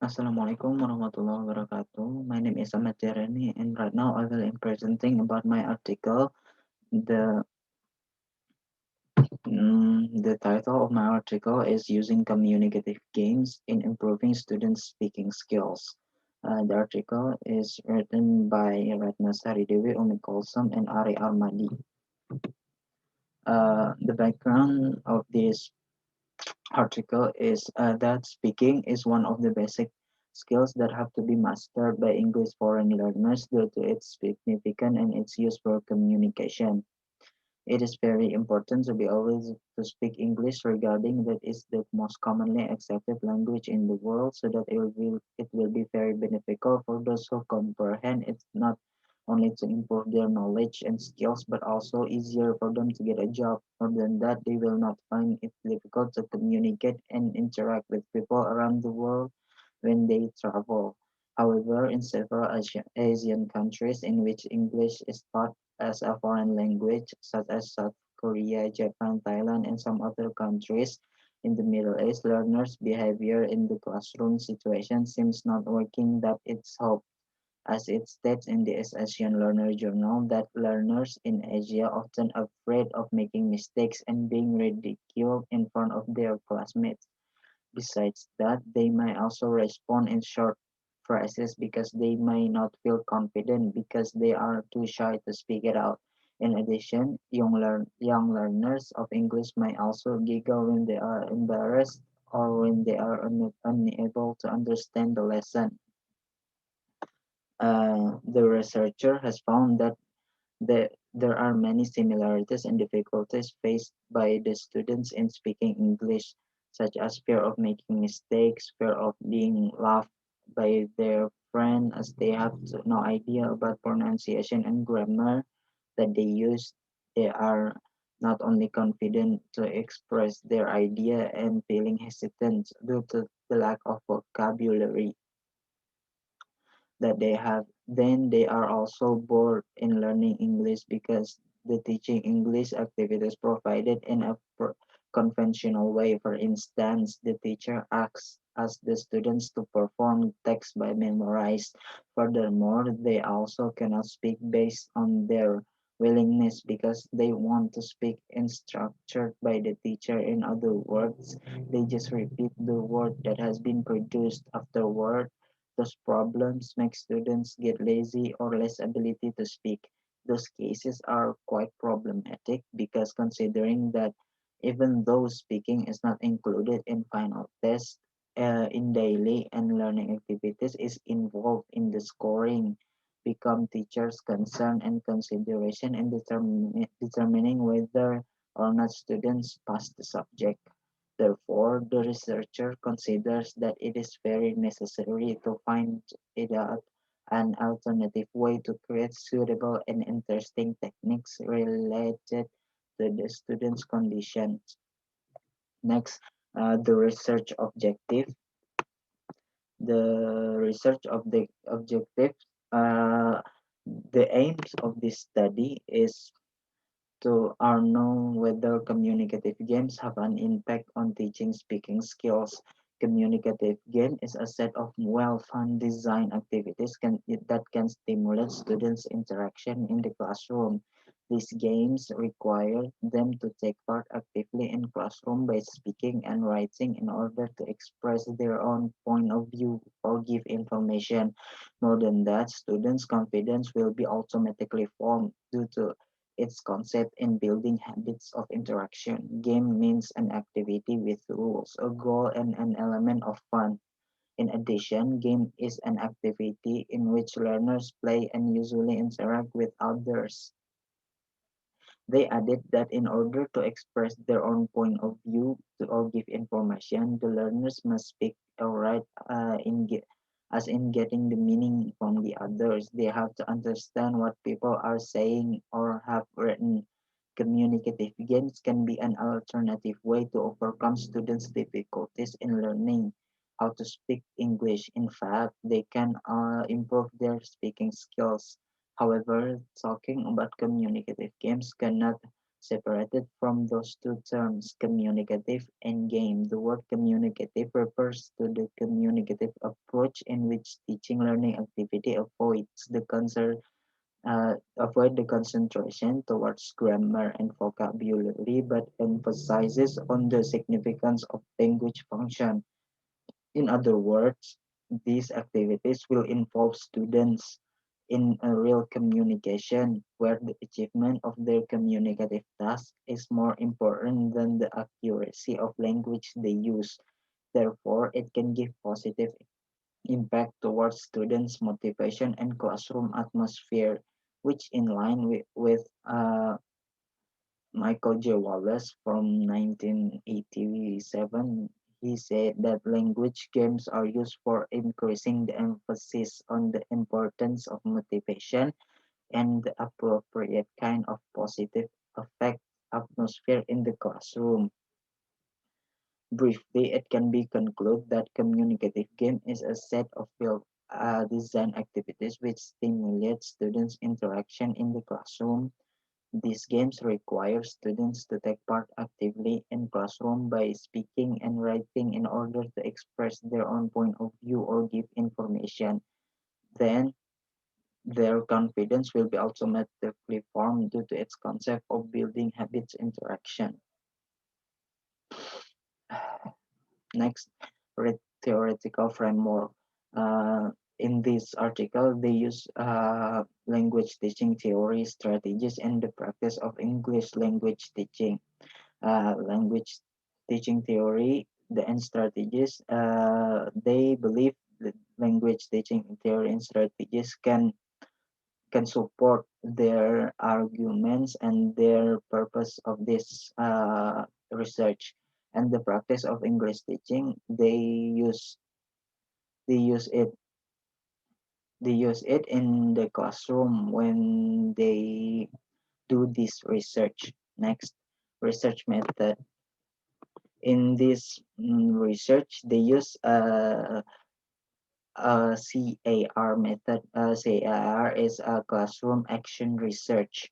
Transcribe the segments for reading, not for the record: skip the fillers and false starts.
Assalamualaikum warahmatullahi wabarakatuh. My name is Ahmad Jahrani, and right now I will be presenting about my article. The the title of my article is "Using Communicative Games in Improving Students' Speaking Skills." The article is written by Ratna Saridewi, Umi Kolsam, and Ari Armadi. The background of this article is that speaking is one of the basic skills that have to be mastered by English foreign learners due to its significance and its use for communication. It is very important to be always to speak English regarding that is the most commonly accepted language in the world so that it will be very beneficial for those who comprehend it not only to improve their knowledge and skills but also easier for them to get a job. More than that, they will not find it difficult to communicate and interact with people around the world when they travel. However, in several Asian countries in which English is taught as a foreign language, such as South Korea, Japan, Thailand, and some other countries in the Middle East, learners' behavior in the classroom situation seems not working that it's hoped. As it states in the Asian Learner Journal, that learners in Asia often afraid of making mistakes and being ridiculed in front of their classmates. Besides that, they may also respond in short phrases because they may not feel confident because they are too shy to speak it out. In addition, young learners of English may also giggle when they are embarrassed or when they are unable to understand the lesson. The researcher has found that there are many similarities and difficulties faced by the students in speaking English, such as fear of making mistakes, fear of being laughed by their friend as they have no idea about pronunciation and grammar that they use. They are not only confident to express their idea and feeling hesitant due to the lack of vocabulary that they have, then they are also bored in learning English because the teaching English activities provided in a conventional way. For instance, the teacher asks the students to perform text by memorize. Furthermore, they also cannot speak based on their willingness because they want to speak instructed by the teacher. In other words, they just repeat the word that has been produced afterward. Those problems make students get lazy or less ability to speak. Those cases are quite problematic because considering that even though speaking is not included in final tests, in daily and learning activities is involved in the scoring, become teachers' concern and consideration in determining whether or not students pass the subject. Therefore, the researcher considers that it is very necessary to find it out an alternative way to create suitable and interesting techniques related to the student's conditions. Next, the research objective. The research of the objective, uh, the aims of this study is to are known whether communicative games have an impact on teaching speaking skills. Communicative game is a set of well-fun design activities that can stimulate students' interaction in the classroom. These games require them to take part actively in classroom by speaking and writing in order to express their own point of view or give information. More than that, students' confidence will be automatically formed due to its concept in building habits of interaction. Game means an activity with rules, a goal, and an element of fun. In addition, game is an activity in which learners play and usually interact with others. They added that in order to express their own point of view or give information, the learners must speak or write as in getting the meaning from the others. They have to understand what people are saying or have written. Communicative games can be an alternative way to overcome students' difficulties in learning how to speak English. In fact, they can improve their speaking skills. However, talking about communicative games cannot separated from those two terms, communicative and game. The word communicative refers to the communicative approach in which teaching learning activity avoid the concentration towards grammar and vocabulary, but emphasizes on the significance of language function. In other words, these activities will involve students in a real communication where the achievement of their communicative task is more important than the accuracy of language they use. Therefore, it can give positive impact towards students' motivation and classroom atmosphere, which in line with Michael J. Wallace from 1987. He said that language games are used for increasing the emphasis on the importance of motivation and the appropriate kind of positive effect atmosphere in the classroom. Briefly, it can be concluded that communicative game is a set of design activities which stimulate students' interaction in the classroom. These games require students to take part actively in classroom by speaking and writing in order to express their own point of view or give information. Then their confidence will be automatically formed due to its concept of building habits interaction. Next, theoretical framework. In this article, they use language teaching theory, strategies, and the practice of English language teaching. Language teaching theory and strategies. They believe that language teaching theory and strategies can support their arguments and their purpose of this research. And the practice of English teaching, they use it they use it in the classroom when they do this research. Next, research method. In this research, they use a CAR method. CAR is a classroom action research.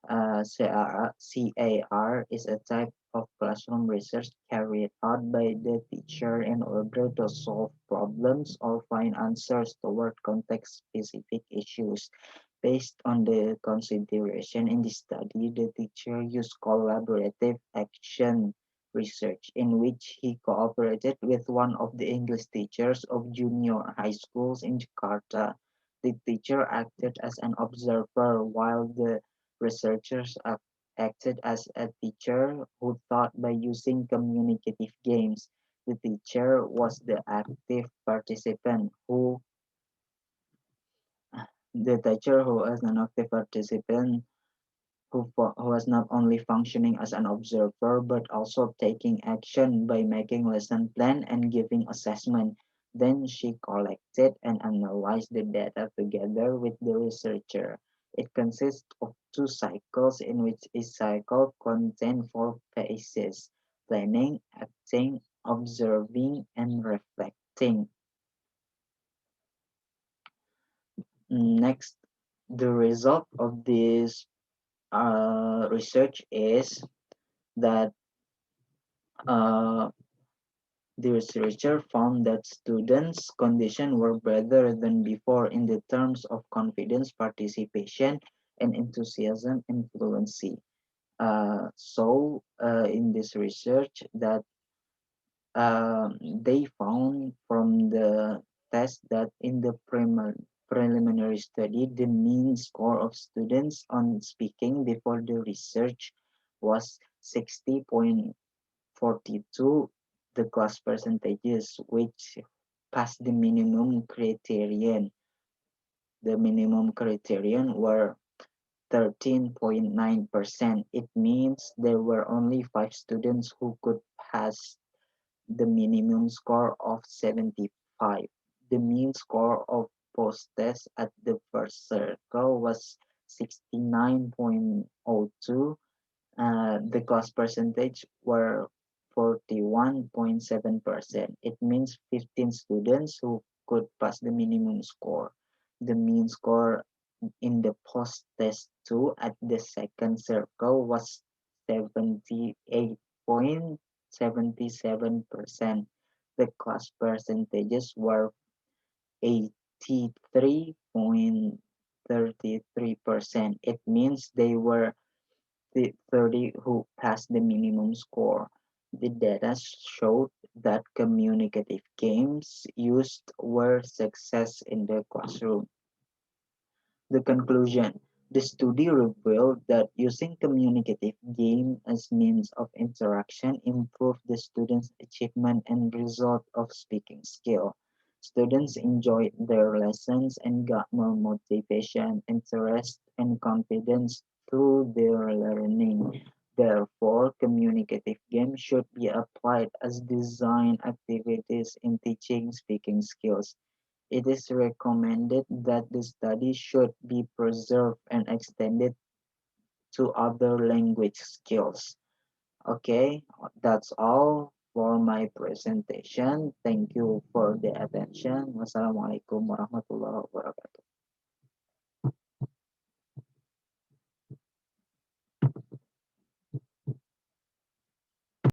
CAR is a type of classroom research carried out by the teacher in order to solve problems or find answers toward context-specific issues. Based on the consideration in the study, the teacher used collaborative action research in which he cooperated with one of the English teachers of junior high schools in Jakarta. The teacher acted as an observer while the researchers acted as a teacher who taught by using communicative games. The teacher was the active participant who was an active participant who was not only functioning as an observer but also taking action by making lesson plan and giving assessment. Then she collected and analyzed the data together with the researcher. It consists of two cycles in which each cycle contains four phases: planning, acting, observing, and reflecting. Next, the result of this research is that uh, the researcher found that students' conditions were better than before in the terms of confidence, participation, and enthusiasm and fluency. In this research, that they found from the test that in the preliminary study, the mean score of students on speaking before the research was 60.42. The class percentages which passed the minimum criterion. The minimum criterion were 13.9%. It means there were only 5 students who could pass the minimum score of 75. The mean score of post-test at the first circle was 69.02. The class percentage were 41.7%. It means 15 students who could pass the minimum score. The mean score in the post-test 2 at the second circle was 78.77%. The class percentages were 83.33%. It means they were the 30 who passed the minimum score. The data showed that communicative games used were success in the classroom. The conclusion: the study revealed that using communicative game as means of interaction improved the students' achievement and result of speaking skill. Students enjoyed their lessons and got more motivation, interest, and confidence through their learning. Therefore, communicative games should be applied as design activities in teaching speaking skills. It is recommended that the study should be preserved and extended to other language skills. Okay, that's all for my presentation. Thank you for the attention. Wassalamualaikum warahmatullahi wabarakatuh.